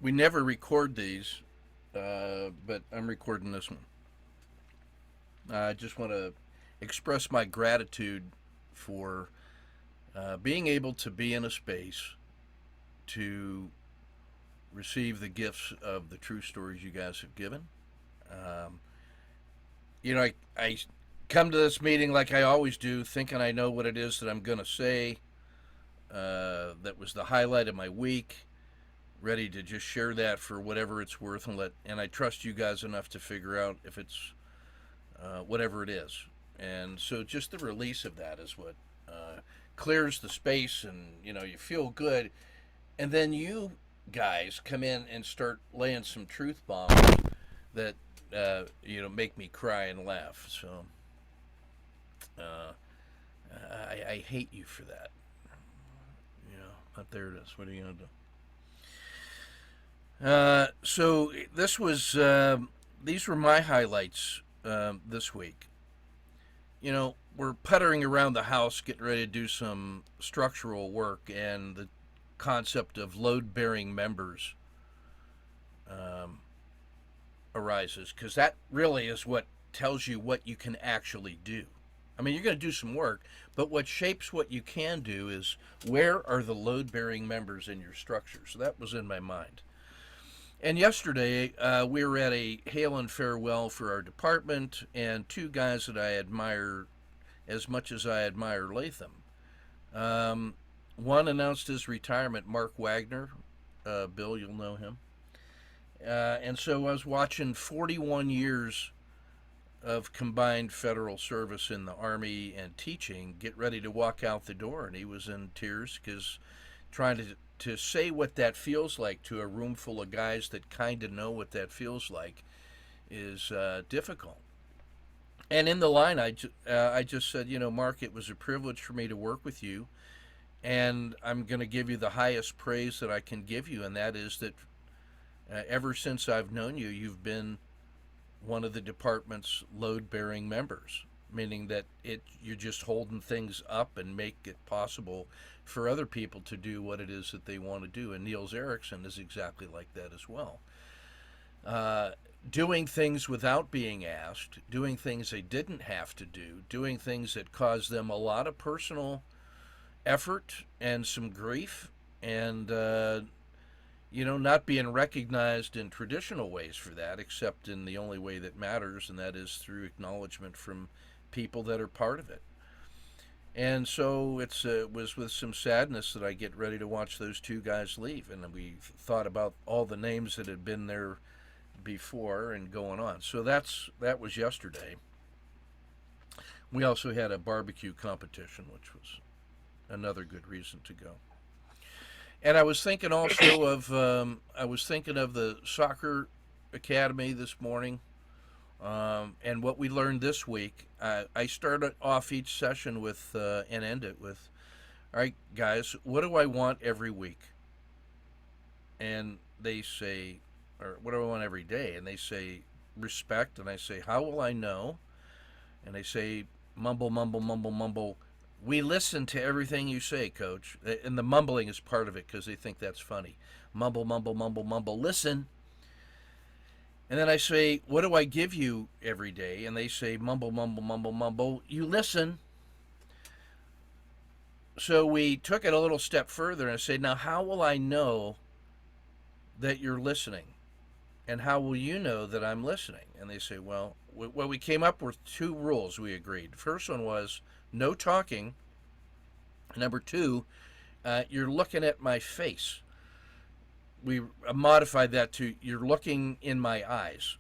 We never record these, but I'm recording this one. I just want to express my gratitude for being able to be in a space to receive the gifts of the true stories you guys have given. Um, I come to this meeting like I always do, thinking I know what it is that I'm going to say. That was the highlight of my week. Ready to just share that for whatever it's worth, and I trust you guys enough to figure out if it's whatever it is. And so just the release of that is what clears the space, and you feel good. And then you guys come in and start laying some truth bombs that make me cry and laugh. So uh, I hate you for that. But there it is. What are you gonna do? So these were my highlights this week. We're puttering around the house, getting ready to do some structural work, and the concept of load-bearing members um, arises, because that really is what tells you what you can actually do. I mean, you're going to do some work, but what shapes what you can do is where are the load-bearing members in your structure. So that was in my mind. And yesterday, we were at a hail and farewell for our department, and two guys that I admire as much as I admire Latham. Um, One announced his retirement, Mark Wagner. Bill, you'll know him. And so I was watching 41 years of combined federal service in the Army and teaching get ready to walk out the door, and he was in tears because trying to say what that feels like to a room full of guys that kind of know what that feels like is difficult. And in the line, I just said, Mark, it was a privilege for me to work with you, and I'm going to give you the highest praise that I can give you, and that is that ever since I've known you, you've been one of the department's load-bearing members, meaning that you're just holding things up and make it possible for other people to do what it is that they want to do. And Niels Erikson is exactly like that as well. Uh, Doing things without being asked, doing things they didn't have to do, doing things that caused them a lot of personal effort and some grief, and not being recognized in traditional ways for that, except in the only way that matters, and that is through acknowledgement from people that are part of it. And so it was with some sadness that I get ready to watch those two guys leave, and we thought about all the names that had been there before and going on. So that was yesterday. We also had a barbecue competition, which was another good reason to go. And I was thinking also of the soccer academy this morning, and what we learned this week. I started off each session with and end it with, "All right, guys, what do I want every week?" And they say, or "What do I want every day?" And they say, "Respect." And I say, "How will I know?" And they say, "Mumble, mumble, mumble, mumble. We listen to everything you say, coach." And the mumbling is part of it because they think that's funny. Mumble, mumble, mumble, mumble. Listen. And then I say, "What do I give you every day?" And they say, "Mumble, mumble, mumble, mumble. You listen." So we took it a little step further and I said, "Now, how will I know that you're listening? And how will you know that I'm listening?" And they say, "Well, we came up with two rules we agreed. First one was no talking. Number two, you're looking at my face." We modified that to "you're looking in my eyes."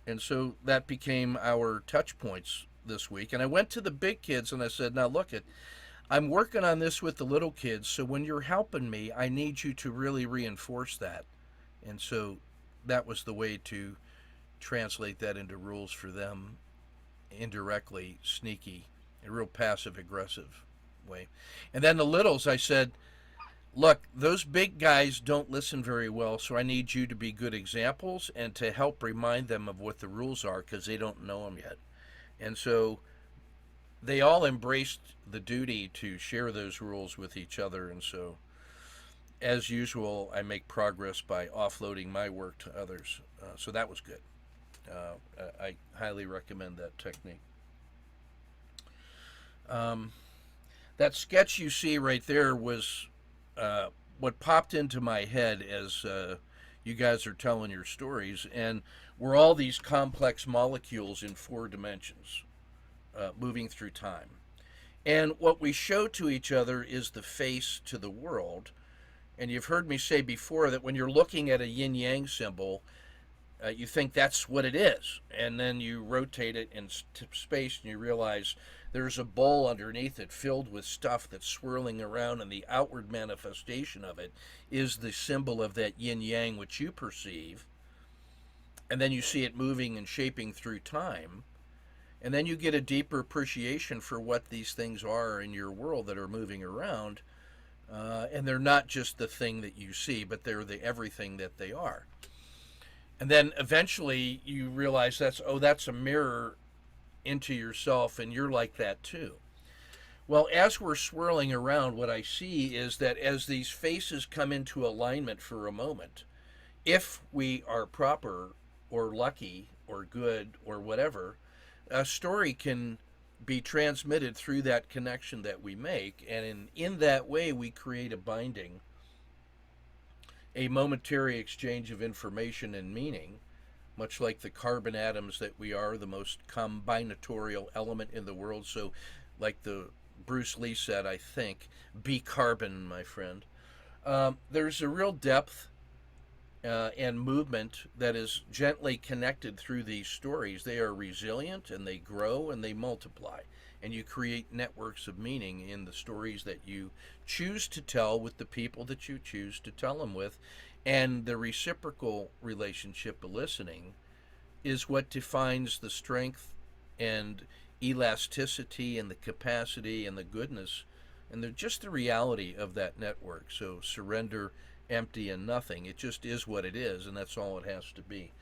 And so that became our touch points this week. And I went to the big kids and I said, "Now look at, I'm working on this with the little kids. So when you're helping me, I need you to really reinforce that." And so that was the way to translate that into rules for them, indirectly, sneaky, a real passive aggressive way. And then the littles, I said, "Look, those big guys don't listen very well, so I need you to be good examples and to help remind them of what the rules are because they don't know them yet." And so they all embraced the duty to share those rules with each other. And so as usual, I make progress by offloading my work to others. So that was good. I highly recommend that technique. Um, that sketch you see right there was what popped into my head as you guys are telling your stories, and we're all these complex molecules in 4 dimensions moving through time. And what we show to each other is the face to the world. And you've heard me say before that when you're looking at a yin yang symbol, you think that's what it is. And then you rotate it in space and you realize there's a bowl underneath it filled with stuff that's swirling around, and the outward manifestation of it is the symbol of that yin yang which you perceive. And then you see it moving and shaping through time. And then you get a deeper appreciation for what these things are in your world that are moving around. And they're not just the thing that you see, but they're the everything that they are. And then eventually you realize that's a mirror into yourself, and you're like that too. Well, as we're swirling around, what I see is that as these faces come into alignment for a moment, if we are proper or lucky or good or whatever, a story can be transmitted through that connection that we make. And in that way, we create a binding, a momentary exchange of information and meaning, much like the carbon atoms that we are, the most combinatorial element in the world. So, like the Bruce Lee said, I think, be carbon, my friend. There's a real depth and movement that is gently connected through these stories. They are resilient and they grow and they multiply. And you create networks of meaning in the stories that you choose to tell with the people that you choose to tell them with. And the reciprocal relationship of listening is what defines the strength and elasticity and the capacity and the goodness and just the reality of that network. So surrender, empty, and nothing. It just is what it is, and that's all it has to be.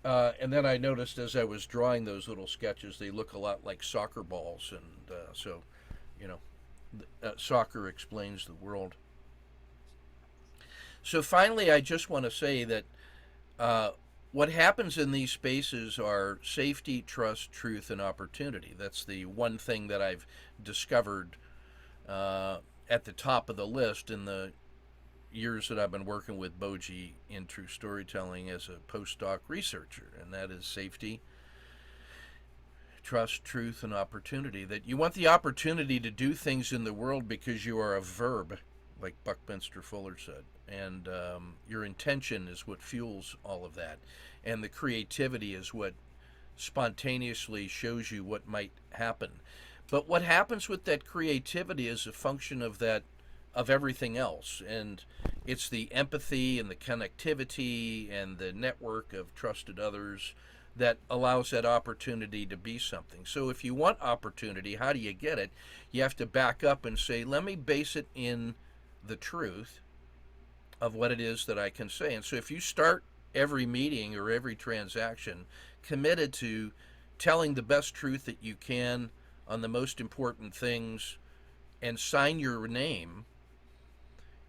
And then I noticed as I was drawing those little sketches, they look a lot like soccer balls, and so, you know, soccer explains the world. So finally, I just want to say that what happens in these spaces are safety, trust, truth, and opportunity. That's the one thing that I've discovered at the top of the list in the years that I've been working with Boji in true storytelling as a postdoc researcher, and that is safety, trust, truth, and opportunity. That you want the opportunity to do things in the world because you are a verb, like Buckminster Fuller said, and your intention is what fuels all of that, and the creativity is what spontaneously shows you what might happen. But what happens with that creativity is a function of that, of everything else, and it's the empathy and the connectivity and the network of trusted others that allows that opportunity to be something. So if you want opportunity, how do you get it? You have to back up and say, let me base it in the truth of what it is that I can say. And so if you start every meeting or every transaction committed to telling the best truth that you can on the most important things and sign your name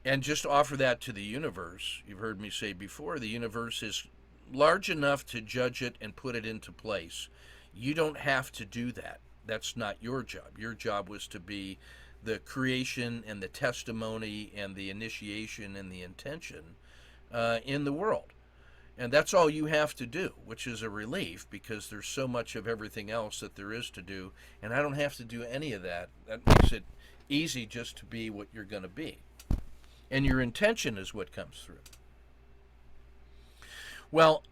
and just offer that to the universe. You've heard me say before, the universe is large enough to judge it and put it into place. You don't have to do that. That's not your job. Your job was to be the creation and the testimony and the initiation and the intention in the world. And that's all you have to do, which is a relief because there's so much of everything else that there is to do. And I don't have to do any of that. That makes it easy just to be what you're going to be. And your intention is what comes through. Well,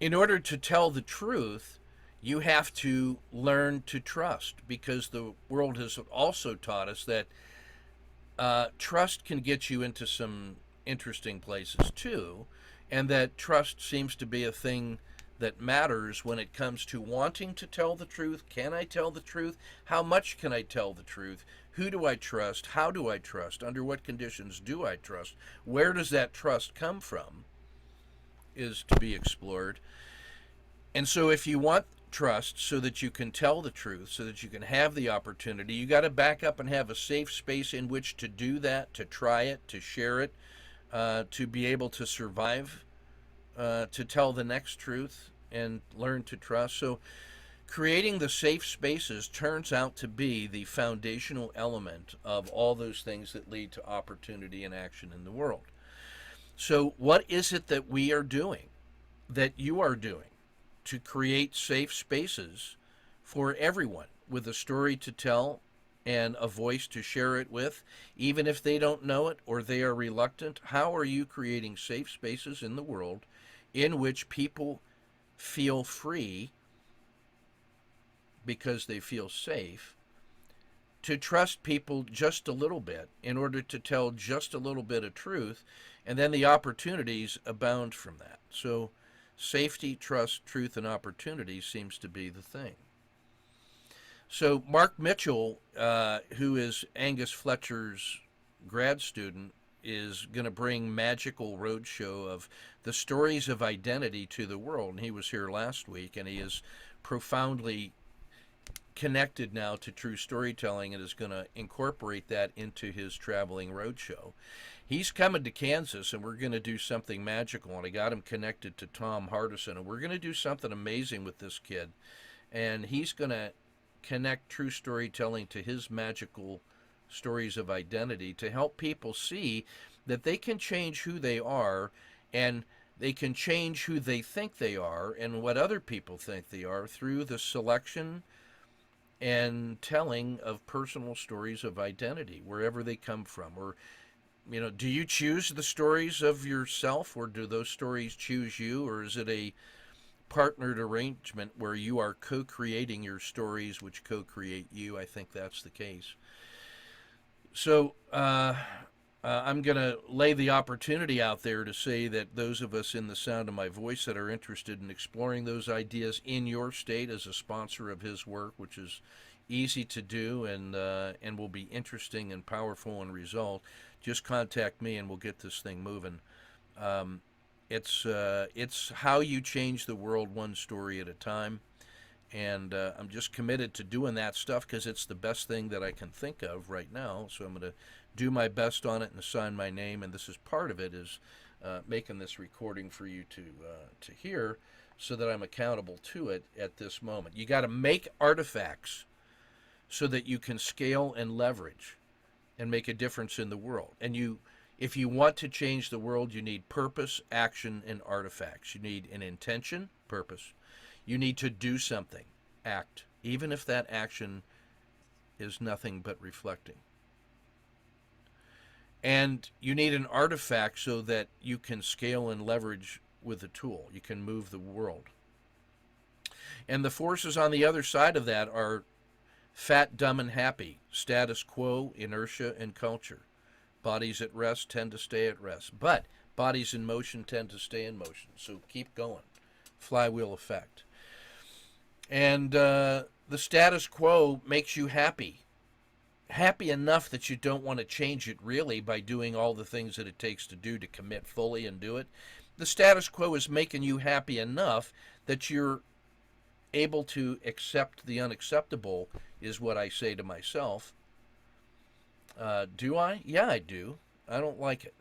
in order to tell the truth, you have to learn to trust, because the world has also taught us that trust can get you into some interesting places too, and that trust seems to be a thing that matters when it comes to wanting to tell the truth. Can I tell the truth? How much can I tell the truth? Who do I trust? How do I trust? Under what conditions do I trust? Where does that trust come from? Is to be explored. And so if you want trust so that you can tell the truth, so that you can have the opportunity. You got to back up and have a safe space in which to do that, to try it, to share it, to be able to survive, to tell the next truth and learn to trust. So creating the safe spaces turns out to be the foundational element of all those things that lead to opportunity and action in the world. So, what is it that we are doing, that you are doing, to create safe spaces for everyone with a story to tell and a voice to share it with, even if they don't know it or they are reluctant? How are you creating safe spaces in the world in which people feel free because they feel safe to trust people just a little bit in order to tell just a little bit of truth, and then the opportunities abound from that? So safety, trust, truth, and opportunity seems to be the thing. So Mark Mitchell, who is Angus Fletcher's grad student, is going to bring Magical Roadshow of the stories of identity to the world. And he was here last week, and he is profoundly connected now to true storytelling and is going to incorporate that into his traveling roadshow. He's coming to Kansas, and we're going to do something magical, and I got him connected to Tom Hardison, and we're going to do something amazing with this kid, and he's going to connect true storytelling to his magical stories of identity to help people see that they can change who they are, and they can change who they think they are and what other people think they are through the selection and telling of personal stories of identity, wherever they come from. Or, do you choose the stories of yourself, or do those stories choose you, or is it a partnered arrangement where you are co-creating your stories which co-create you? I think that's the case. So I'm going to lay the opportunity out there to say that those of us in the sound of my voice that are interested in exploring those ideas in your state as a sponsor of his work, which is easy to do and will be interesting and powerful in result, just contact me and we'll get this thing moving. It's how you change the world one story at a time. And I'm just committed to doing that stuff because it's the best thing that I can think of right now. So I'm going to do my best on it and assign my name. And this is part of it, is making this recording for you to hear, so that I'm accountable to it at this moment. You got to make artifacts so that you can scale and leverage and make a difference in the world. And if you want to change the world, you need purpose, action, and artifacts. You need an intention, purpose. You need to do something, act, even if that action is nothing but reflecting. And you need an artifact so that you can scale and leverage with a tool. You can move the world. And the forces on the other side of that are fat, dumb, and happy, status quo, inertia, and culture. Bodies at rest tend to stay at rest, but bodies in motion tend to stay in motion. So keep going. Flywheel effect. And the status quo makes you happy enough that you don't want to change it really by doing all the things that it takes to do to commit fully and do it. The status quo is making you happy enough that you're able to accept the unacceptable, is what I say to myself. Do I? Yeah, I do. I don't like it.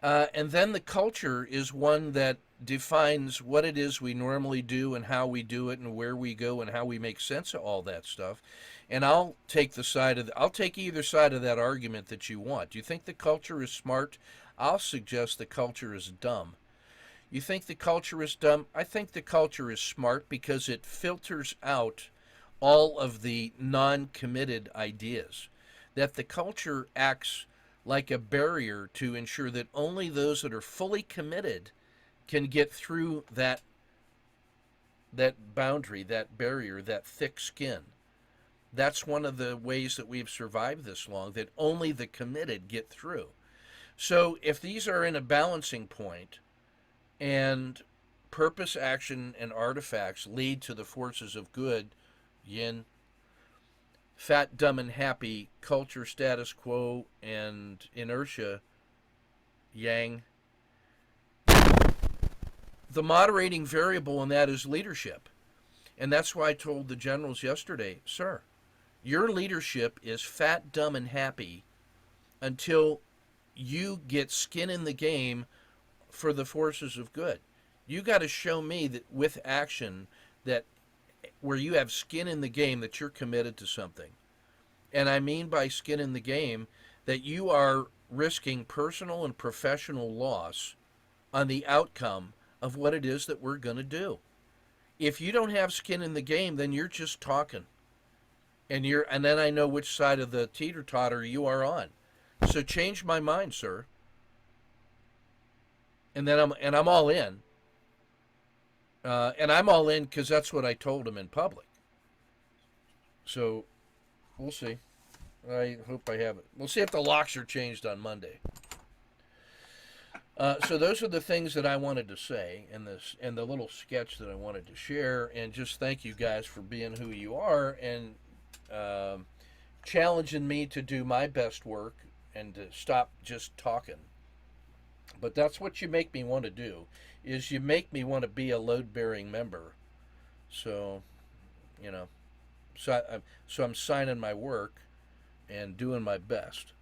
And then the culture is one that defines what it is we normally do and how we do it and where we go and how we make sense of all that stuff. And I'll take either side of that argument that you want. Do you think the culture is smart? I'll suggest the culture is dumb. You think the culture is dumb? I think the culture is smart because it filters out all of the non-committed ideas. That the culture acts like a barrier to ensure that only those that are fully committed can get through that boundary, that barrier, that thick skin. That's one of the ways that we've survived this long, that only the committed get through. So if these are in a balancing point, and purpose, action, and artifacts lead to the forces of good, yin, fat, dumb, and happy, culture, status quo, and inertia, yang. The moderating variable in that is leadership. And that's why I told the generals yesterday, sir, your leadership is fat, dumb, and happy until you get skin in the game for the forces of good. You got to show me that with action that where you have skin in the game that you're committed to something. And I mean by skin in the game that you are risking personal and professional loss on the outcome of what it is that we're going to do. If you don't have skin in the game, then you're just talking. And then I know which side of the teeter-totter you are on. So change my mind, sir. And I'm all in. And I'm all in because that's what I told him in public. So we'll see. I hope I have it. We'll see if the locks are changed on Monday. So those are the things that I wanted to say in this, and the little sketch that I wanted to share, and just thank you guys for being who you are and challenging me to do my best work and to stop just talking. But that's what you make me want to do, is you make me want to be a load-bearing member. So, you know, so I'm signing my work and doing my best.